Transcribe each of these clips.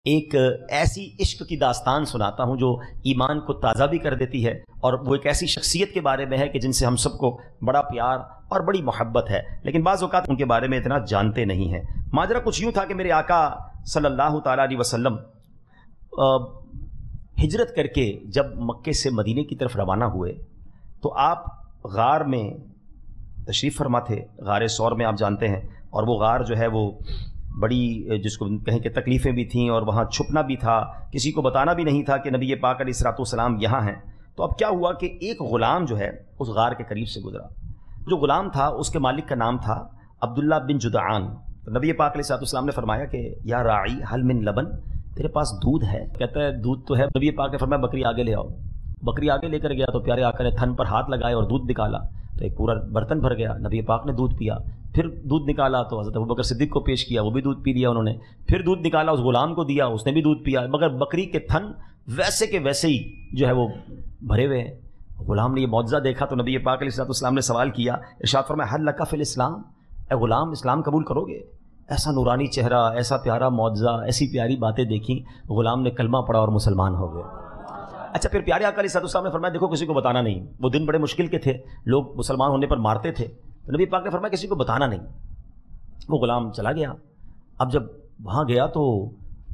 ایک ایسی عشق کی داستان سناتا ہوں جو ایمان کو تازہ بھی کر دیتی ہے، اور وہ ایک ایسی شخصیت کے بارے میں ہے کہ جن سے ہم سب کو بڑا پیار اور بڑی محبت ہے، لیکن بعض اوقات ان کے بارے میں اتنا جانتے نہیں ہیں۔ ماجرا کچھ یوں تھا کہ میرے آقا صلی اللہ تعالیٰ علیہ وسلم ہجرت کر کے جب مکے سے مدینے کی طرف روانہ ہوئے تو آپ غار میں تشریف فرما تھے، غار ثور میں آپ جانتے ہیں، اور وہ غار جو ہے وہ بڑی جس کو کہیں کہ تکلیفیں بھی تھیں، اور وہاں چھپنا بھی تھا، کسی کو بتانا بھی نہیں تھا کہ نبی پاک علیہ الصلوۃ والسلام یہاں ہیں۔ تو اب کیا ہوا کہ ایک غلام جو ہے اس غار کے قریب سے گزرا، جو غلام تھا اس کے مالک کا نام تھا عبداللہ بن جدعان۔ تو نبی پاک علیہ الصلوۃ والسلام نے فرمایا کہ یا راعی حل من لبن، تیرے پاس دودھ ہے؟ کہتا ہے دودھ تو ہے۔ نبی پاک نے فرمایا بکری آگے لے آؤ۔ بکری آگے لے کر گیا تو پیارے آقا نے تھن پر ہاتھ لگائے اور دودھ نکالا تو ایک پورا برتن بھر گیا۔ نبی پاک نے دودھ پیا، پھر دودھ نکالا تو حضرت ابوبکر صدیق کو پیش کیا، وہ بھی دودھ پی لیا انہوں نے، پھر دودھ نکالا اس غلام کو دیا، اس نے بھی دودھ پیا، مگر بکری کے تھن ویسے کے ویسے ہی جو ہے وہ بھرے ہوئے ہیں۔ غلام نے یہ معجزہ دیکھا تو نبی پاک علیہ الصلوۃ والسلام نے سوال کیا، ارشاد فرمایا حل لک فی الاسلام، اے غلام اسلام قبول کرو گے؟ ایسا نورانی چہرہ، ایسا پیارا معجزہ، ایسی پیاری باتیں دیکھیں، غلام نے کلمہ پڑھا اور مسلمان ہو گئے۔ اچھا، پھر پیارے آقا علیہ الصلوۃ والسلام نے فرمایا دیکھو کسی کو بتانا نہیں، وہ دن بڑے مشکل کے تھے، لوگ مسلمان ہونے پر مارتے تھے، تو نبی پاک نے فرمایا کسی کو بتانا نہیں۔ وہ غلام چلا گیا۔ اب جب وہاں گیا تو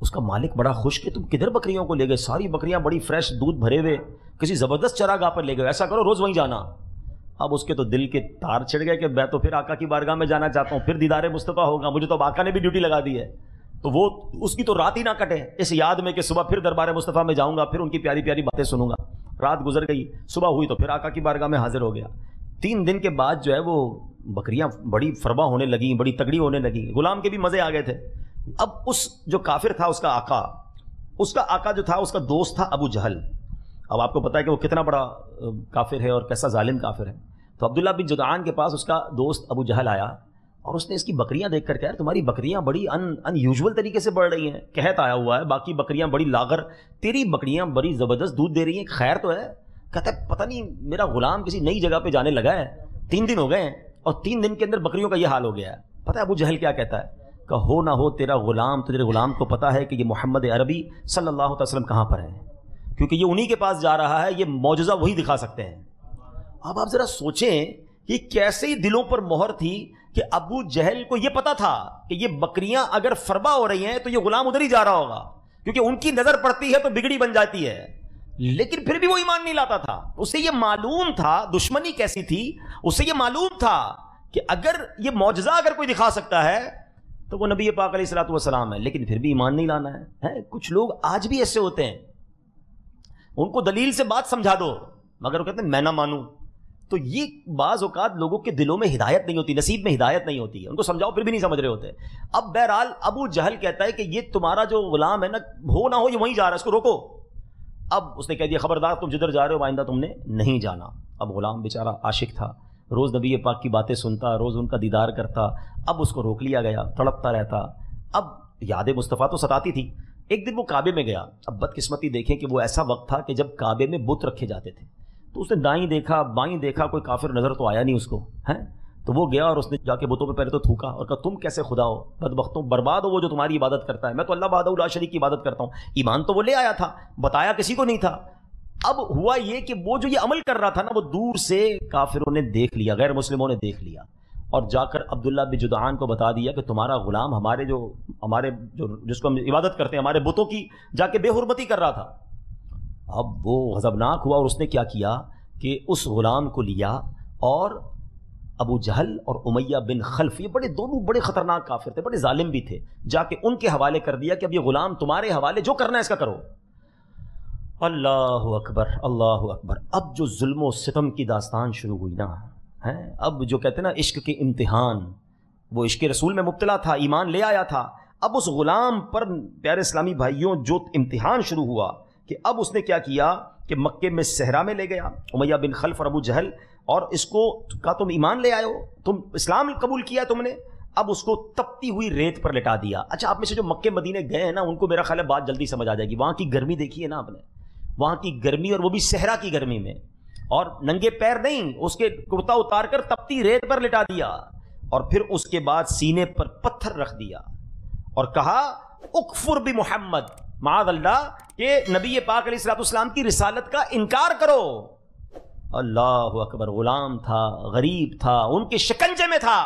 اس کا مالک بڑا خوش کہ تم کدھر بکریوں کو لے گئے؟ ساری بکریاں بڑی فریش دودھ بھرے ہوئے کسی زبردست چراگاہ پر لے گئے، ایسا کرو روز وہیں جانا۔ اب اس کے تو دل کے تار چھڑ گئے کہ میں تو پھر آقا کی بارگاہ میں جانا چاہتا ہوں، پھر دیدار مصطفیٰ ہوگا، مجھے تو اب آقا نے بھی ڈیوٹی لگا دی ہے۔ تو وہ اس کی تو رات ہی نہ کٹے اس یاد میں کہ صبح پھر دربار مصطفیٰ میں جاؤں گا، پھر ان کی پیاری پیاری باتیں سنوں گا۔ رات گزر گئی، صبح ہوئی تو پھر آقا کی بارگاہ میں حاضر ہو گیا۔ 3 دن کے بعد جو ہے وہ بکریاں بڑی فربا ہونے لگیں، بڑی تگڑی ہونے لگیں، غلام کے بھی مزے آ گئے تھے۔ اب اس جو کافر تھا اس کا آقا جو تھا اس کا دوست تھا ابو جہل۔ اب آپ کو پتا ہے کہ وہ کتنا بڑا کافر ہے اور کیسا ظالم کافر ہے۔ تو عبداللہ بن جدعان کے پاس اس کا دوست ابو جہل آیا اور اس نے اس کی بکریاں دیکھ کر کہا تمہاری بکریاں بڑی ان یوزول طریقے سے بڑھ رہی ہیں، قحط آیا ہوا ہے، باقی بکریاں بڑی لاغر، تیری بکریاں بڑی زبردست دودھ دے رہی ہیں، خیر تو ہے؟ کہتا ہے پتہ نہیں میرا غلام کسی نئی جگہ پہ جانے لگا ہے، 3 دن ہو گئے ہیں اور 3 دن کے اندر بکریوں کا یہ حال ہو گیا ہے۔ پتہ ہے ابو جہل کیا کہتا ہے کہ ہو نہ ہو تیرا غلام، تو تیرے غلام کو پتہ ہے کہ یہ محمد عربی صلی اللہ علیہ وسلم کہاں پر ہے، کیونکہ یہ انہی کے پاس جا رہا ہے، یہ معجزہ وہی دکھا سکتے ہیں۔ اب آپ ذرا سوچیں کہ کیسے دلوں پر مہر تھی کہ ابو جہل کو یہ پتا تھا کہ یہ بکریاں اگر فربا ہو رہی ہیں تو یہ غلام ادھر ہی جا رہا ہوگا، کیونکہ ان کی نظر پڑتی ہے تو بگڑی بن جاتی ہے، لیکن پھر بھی وہ ایمان نہیں لاتا تھا۔ اسے یہ معلوم تھا دشمنی کیسی تھی، اسے یہ معلوم تھا کہ اگر یہ معجزہ اگر کوئی دکھا سکتا ہے تو وہ نبی پاک علیہ الصلوۃ والسلام ہے، لیکن پھر بھی ایمان نہیں لانا ہے۔ کچھ لوگ آج بھی ایسے ہوتے ہیں، ان کو دلیل سے بات سمجھا دو مگر وہ کہتے ہیں میں نہ مانوں۔ تو یہ بعض اوقات لوگوں کے دلوں میں ہدایت نہیں ہوتی، نصیب میں ہدایت نہیں ہوتی ہے، ان کو سمجھاؤ پھر بھی نہیں سمجھ رہے ہوتے۔ اب بہرحال ابو جہل کہتا ہے کہ یہ تمہارا جو غلام ہے نا، ہو نہ ہو یہ وہیں جا رہا ہے، اس کو روکو۔ اب اس نے کہہ دیا خبردار تم جدھر جا رہے ہو آئندہ تم نے نہیں جانا۔ اب غلام بیچارہ عاشق تھا، روز نبی پاک کی باتیں سنتا، روز ان کا دیدار کرتا، اب اس کو روک لیا گیا، تڑپتا رہتا۔ اب یاد مصطفیٰ تو ستاتی تھی۔ ایک دن وہ کعبے میں گیا۔ اب بدقسمتی دیکھیں کہ وہ ایسا وقت تھا کہ جب کعبے میں بت رکھے جاتے تھے، تو اس نے دائیں دیکھا بائیں دیکھا، کوئی کافر نظر تو آیا نہیں اس کو، ہیں؟ تو وہ گیا اور اس نے جا کے بتوں پہ پہلے تو تھوکا اور کہا تم کیسے خدا ہو، بدبختوں، برباد ہو وہ جو تمہاری عبادت کرتا ہے، میں تو اللہ وحدہ لا شریک کی عبادت کرتا ہوں۔ ایمان تو وہ لے آیا تھا، بتایا کسی کو نہیں تھا۔ اب ہوا یہ کہ وہ جو یہ عمل کر رہا تھا نا، وہ دور سے کافروں نے دیکھ لیا، غیر مسلموں نے دیکھ لیا اور جا کر عبداللہ بن جدعان کو بتا دیا کہ تمہارا غلام ہمارے جو جس کو ہم عبادت کرتے ہیں، ہمارے بتوں کی جا کے بے حرمتی کر رہا تھا۔ اب وہ غضبناک ہوا اور اس نے کیا کیا کہ اس غلام کو لیا اور ابو جہل اور امیہ بن خلف، یہ دونوں بڑے خطرناک کافر تھے، بڑے ظالم بھی تھے، جا کے ان کے حوالے کر دیا کہ اب یہ غلام تمہارے حوالے، جو کرنا ہے اس کا کرو۔ اللہ اکبر اللہ اکبر۔ اب جو ظلم و ستم کی داستان شروع ہوئی نا، اب جو کہتے ہیں نا عشق کے امتحان، وہ عشق رسول میں مبتلا تھا، ایمان لے آیا تھا، اب اس غلام پر پیارے اسلامی بھائیوں جو امتحان شروع ہوا کہ اب اس نے کیا کیا کہ مکے میں صحرا میں لے گیا امیہ بن خلف اور ابو جہل، اور اس کو کہا تم ایمان لے آئے ہو، تم اسلام قبول کیا تم نے، اب اس کو تپتی ہوئی ریت پر لٹا دیا۔ اچھا آپ میں سے جو مکے مدینے گئے ہیں نا، ان کو میرا خیال ہے بات جلدی سمجھ آ جائے گی۔ وہاں کی گرمی دیکھی ہے نا آپ نے، وہاں کی گرمی، اور وہ بھی صحرا کی گرمی میں، اور ننگے پیر نہیں، اس کے کرتا اتار کر تپتی ریت پر لٹا دیا، اور پھر اس کے بعد سینے پر پتھر رکھ دیا۔ اور کہا اکفر بمحمد، معاذ اللہ کہ نبی پاک علیہ الصلوۃ والسلام کی رسالت کا انکار کرو۔ اللہ اکبر، غلام تھا، غریب تھا، ان کے شکنجے میں تھا،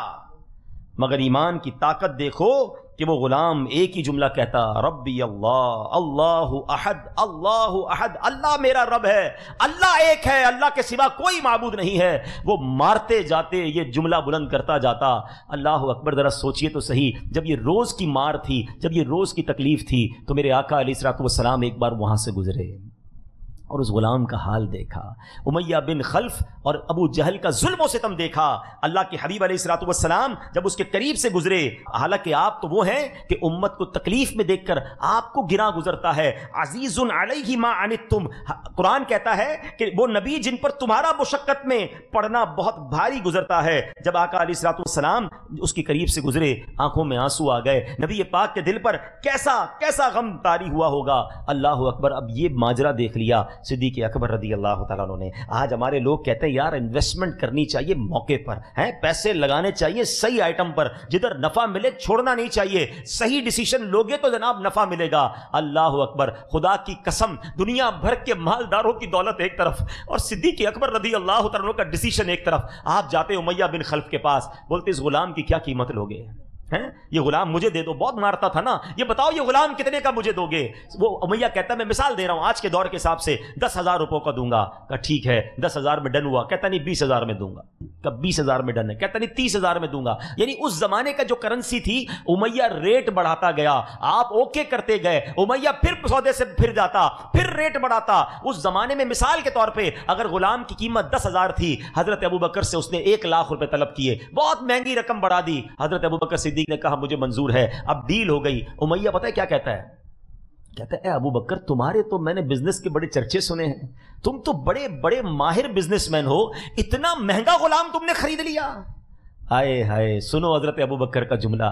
مگر ایمان کی طاقت دیکھو کہ وہ غلام ایک ہی جملہ کہتا، ربی اللہ، اللہ احد، اللہ احد، اللہ میرا رب ہے، اللہ ایک ہے، اللہ کے سوا کوئی معبود نہیں ہے۔ وہ مارتے جاتے یہ جملہ بلند کرتا جاتا۔ اللہ اکبر، ذرا سوچئے تو صحیح، جب یہ روز کی مار تھی، جب یہ روز کی تکلیف تھی، تو میرے آقا علیہ الصلوۃ والسلام ایک بار وہاں سے گزرے اور اس غلام کا حال دیکھا، امیہ بن خلف اور ابو جہل کا ظلم و ستم دیکھا۔ اللہ کے حبیب علیہ الصلوۃ والسلام جب اس کے قریب سے گزرے، حالانکہ آپ تو وہ ہیں کہ امت کو تکلیف میں دیکھ کر آپ کو گراں گزرتا ہے، عزیز علیہ ما عنتم، قرآن کہتا ہے کہ وہ نبی جن پر تمہارا مشقت میں پڑنا بہت بھاری گزرتا ہے۔ جب آقا علیہ الصلوۃ والسلام اس کے قریب سے گزرے، آنکھوں میں آنسو آ گئے، نبی پاک کے دل پر کیسا غم طاری ہوا ہوگا۔ اللہ اکبر، اب یہ ماجرا دیکھ لیا صدیق اکبر رضی اللہ تعالیٰ عنہ نے۔ آج ہمارے لوگ کہتے ہیں یار انویسٹمنٹ کرنی چاہیے موقع پر، ہیں پیسے لگانے چاہیے صحیح آئٹم پر، جدھر نفع ملے چھوڑنا نہیں چاہیے، صحیح ڈیسیشن لوگے تو جناب نفع ملے گا۔ اللہ اکبر، خدا کی قسم، دنیا بھر کے مالداروں کی دولت ایک طرف اور صدیق اکبر رضی اللہ تعالیٰ عنہ کا ڈیسیشن ایک طرف۔ آپ جاتے امیہ بن خلف کے پاس، بولتے اس غلام کی کیا قیمت لوگے؟ یہ غلام مجھے دے دو، بہت مارتا تھا نا، یہ بتاؤ یہ غلام کتنے کا مجھے دو گے؟ وہ امیہ کہتا ہے میں مثال دے رہا ہوں آج کے دور کے حساب سے 10,000 روپوں کا دوں گا۔ کہا ٹھیک ہے، 10,000 میں ڈن ہوا؟ کہتا نہیں 20,000 میں دوں گا۔ کہا 20,000 میں ڈن ہے؟ کہتا نہیں 30,000 میں دوں گا۔ یعنی اس زمانے کا جو کرنسی تھی، امیہ ریٹ بڑھاتا گیا، آپ اوکے کرتے گئے، امیہ پھر سودے سے پھر جاتا، پھر ریٹ بڑھاتا۔ اس زمانے میں مثال کے طور پہ اگر غلام کی قیمت 10,000 تھی، حضرت ابوبکر سے اس نے 1,00,000 روپے طلب کیے، بہت مہنگی رقم بڑھا دی۔ حضرت ابوبکر صدیق نے کہا مجھے منظور ہے، اب ڈیل ہو گئی۔ امیہ پتہ ہے کیا کہتا ہے؟ کہتا ہے اے ابو بکر، تمہارے تو میں نے بزنس کے بڑے چرچے سنے ہیں، تم تو بڑے بڑے ماہر بزنس مین ہو، اتنا مہنگا غلام تم نے خرید لیا؟ آئے ہائے، سنو حضرت ابو بکر کا جملہ،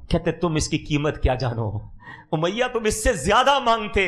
کہتے تم اس کی قیمت کیا جانو؟ امیہ تم اس سے زیادہ مانگتے،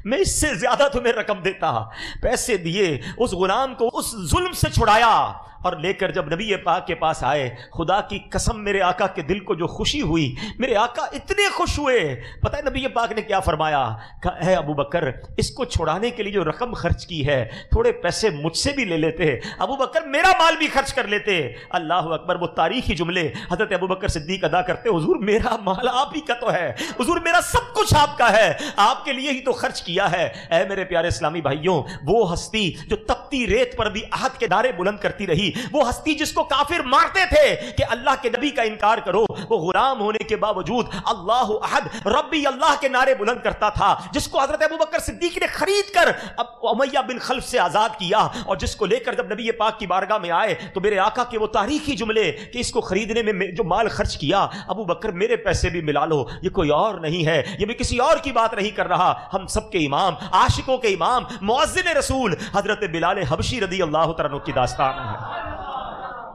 میں اس سے زیادہ تمہیں رقم دیتا۔ پیسے دیے، اس غلام کو اس ظلم سے چھڑایا، اور لے کر جب نبی پاک کے پاس آئے، خدا کی قسم میرے آقا کے دل کو جو خوشی ہوئی، میرے آقا اتنے خوش ہوئے۔ پتہ ہے نبی پاک نے کیا فرمایا؟ کہا اے ابو بکر، اس کو چھڑانے کے لیے جو رقم خرچ کی ہے، تھوڑے پیسے مجھ سے بھی لے لیتے، ابو بکر میرا مال بھی خرچ کر لیتے۔ اللہ اکبر، وہ تاریخی جملے حضرت ابو بکر صدیق ادا کرتے، حضور میرا مال آپ ہی کا تو ہے، حضور میرا سب کچھ آپ کا ہے، آپ کے لیے ہی تو خرچ کیا ہے۔ اے میرے پیارے اسلامی بھائیوں، وہ ہستی جو تپتی ریت پر بھی عہد کے نعرے بلند کرتی رہی، وہ ہستی جس کو کافر مارتے تھے کہ اللہ کے نبی کا انکار کرو، وہ غلام ہونے کے باوجود اللہ احد ربی اللہ کے نعرے بلند کرتا تھا، جس کو حضرت ابوبکر صدیق نے خرید کر امیہ بن خلف سے آزاد کیا، اور جس کو لے کر جب نبی پاک کی بارگاہ میں آئے تو میرے آقا کے وہ تاریخی جملے کہ اس کو خریدنے میں جو مال خرچ کیا، ابو بکر میرے پیسے بھی ملا لو، یہ کوئی اور نہیں ہے، یہ بھی کسی اور کی بات نہیں کر رہا، ہم سب کے امام، عاشقوں کے امام، مؤذن رسول حضرت بلال حبشی رضی اللہ تعالیٰ عنہ کی داستان ہے۔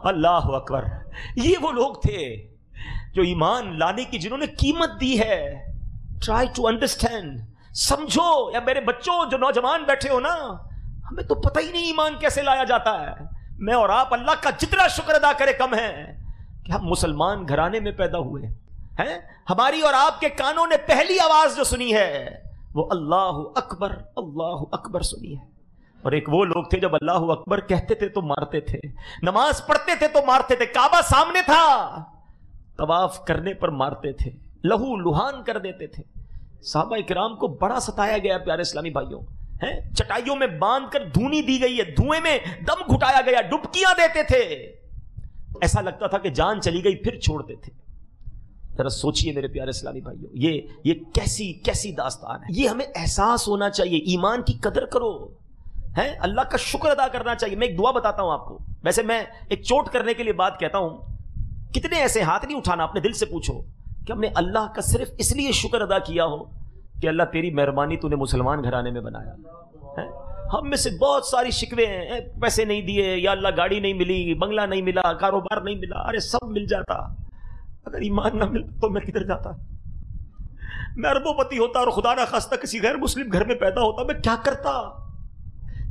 اللہ اکبر، یہ وہ لوگ تھے جو ایمان لانے کی جنہوں نے قیمت دی ہے۔ ٹرائی ٹو انڈرسٹینڈ، سمجھو۔ یا میرے بچوں جو نوجوان بیٹھے ہو نا، ہمیں تو پتہ ہی نہیں ایمان کیسے لایا جاتا ہے۔ میں اور آپ اللہ کا جتنا شکر ادا کرے کم ہے کہ ہم مسلمان گھرانے میں پیدا ہوئے ہیں۔ ہماری اور آپ کے کانوں نے پہلی آواز جو سنی ہے وہ اللہ اکبر سنی ہے۔ اور ایک وہ لوگ تھے جب اللہ اکبر کہتے تھے تو مارتے تھے، نماز پڑھتے تھے تو مارتے تھے، کعبہ سامنے تھا طواف کرنے پر مارتے تھے، لہو لہان کر دیتے تھے۔ صحابہ کرام کو بڑا ستایا گیا پیارے اسلامی بھائیوں، چٹائیوں میں باندھ کر دھونی دی گئی ہے، دھوئیں میں دم گھٹایا گیا، ڈبکیاں دیتے تھے، ایسا لگتا تھا کہ جان چلی گئی پھر چھوڑتے تھے۔ ذرا سوچئے میرے پیارے اسلامی بھائیوں، یہ کیسی داستان ہے۔ یہ ہمیں احساس ہونا چاہیے، ایمان کی قدر کرو، اللہ کا شکر ادا کرنا چاہیے۔ میں ایک دعا بتاتا ہوں آپ کو، ویسے میں ایک چوٹ کرنے کے لیے بات کہتا ہوں، کتنے ایسے ہاتھ نہیں اٹھانا، اپنے دل سے پوچھو کہ ہم نے اللہ کا صرف اس لیے شکر ادا کیا ہو کہ اللہ تیری مہربانی تو نے مسلمان گھرانے میں بنایا۔ ہم میں سے بہت ساری شکوے ہیں، پیسے نہیں دیے، یا اللہ گاڑی نہیں ملی، بنگلہ نہیں ملا، کاروبار نہیں ملا، ارے سب مل جاتا، اگر ایمان نہ ملتا تو میں کدھر جاتا؟ میں اربوں پتی ہوتا اور خدا نہ خواستہ کسی غیر مسلم گھر میں پیدا ہوتا، میں کیا کرتا؟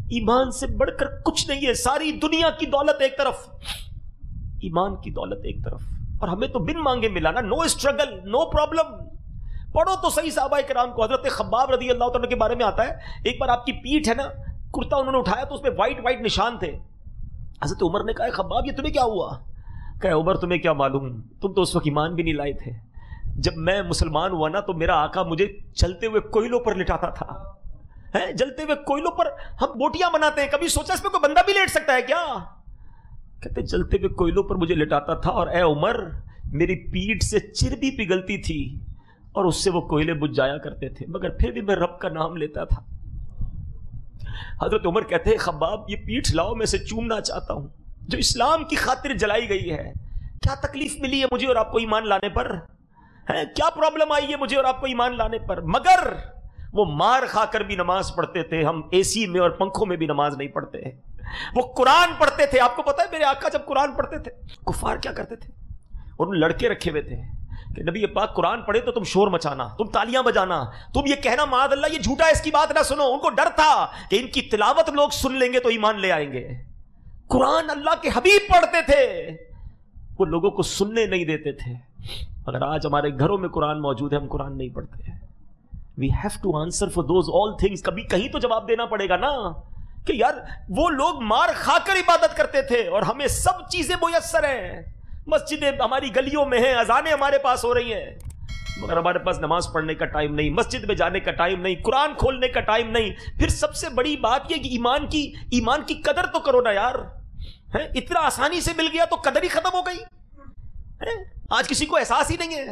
ایمان سے بڑھ کر کچھ نہیں ہے، ساری دنیا کی دولت ایک طرف، ایمان کی دولت ایک طرف، اور ہمیں تو بن مانگے ملا نا، نو اسٹرگل، نو پرابلم، پڑھو تو صحیح صحابہ کرام کو. حضرت خباب رضی اللہ تعالیٰ کے بارے میں آتا ہے, ایک بار آپ کی پیٹھ ہے نا, کرتا انہوں نے اٹھایا تو اس پہ وائٹ وائٹ نشان تھے. حضرت عمر نے کہا خباب یہ تمہیں کیا ہوا؟ کہ عمر تمہیں کیا معلوم, تم تو اس وقت ایمان بھی نہیں لائے تھے. جب میں مسلمان ہوا نا تو میرا آقا مجھے چلتے ہوئے کوئلوں پر لٹاتا تھا. جلتے ہوئے کوئلوں پر ہم بوٹیاں بناتے ہیں, کبھی سوچا اس پہ کوئی بندہ بھی لیٹ سکتا ہے کیا؟ کہتے جلتے ہوئے کوئلوں پر مجھے لٹاتا تھا, اور اے عمر میری پیٹھ سے چربی پگھلتی تھی اور اس سے وہ کوئلے بجھ جایا کرتے تھے, مگر پھر بھی میں رب کا نام لیتا تھا. حضرت عمر کہتے ہیں خباب یہ پیٹھ لاؤ, میں اسے چومنا چاہتا ہوں جو اسلام کی خاطر جلائی گئی ہے. کیا تکلیف ملی ہے مجھے اور آپ کو ایمان لانے پر؟ کیا پرابلم آئی ہے مجھے اور آپ کو ایمان لانے پر؟ مگر وہ مار کھا کر بھی نماز پڑھتے تھے, ہم اے سی میں اور پنکھوں میں بھی نماز نہیں پڑھتے. وہ قرآن پڑھتے تھے. آپ کو پتا ہے میرے آقا جب قرآن پڑھتے تھے کفار کیا کرتے تھے؟ اور لڑکے رکھے ہوئے تھے کہ نبی پاک قرآن پڑھے تو تم شور مچانا, تم تالیاں بجانا, تم یہ کہنا معاذ اللہ یہ جھوٹا ہے, اس کی بات نہ سنو. ان کو ڈر تھا کہ ان کی تلاوت لوگ سن لیں گے تو ایمان لے آئیں گے. قرآن اللہ کے حبیب پڑھتے تھے, وہ لوگوں کو سننے نہیں دیتے تھے. اگر آج ہمارے گھروں میں قرآن موجود ہے, ہم قرآن نہیں پڑھتے. We have to answer for those all things. کبھی کہیں تو جواب دینا پڑے گا نا کہ یار وہ لوگ مار کھا کر عبادت کرتے تھے اور ہمیں سب چیزیں میسر ہیں. مسجدیں ہماری گلیوں میں ہیں, اذانیں ہمارے پاس ہو رہی ہیں, مگر ہمارے پاس نماز پڑھنے کا ٹائم نہیں, مسجد میں جانے کا ٹائم نہیں, قرآن کھولنے کا ٹائم نہیں. پھر سب سے بڑی بات یہ کہ ایمان کی قدر تو کرو نا یار. اتنا آسانی سے مل گیا تو قدر ہی ختم ہو گئی. آج کسی کو احساس ہی نہیں ہے.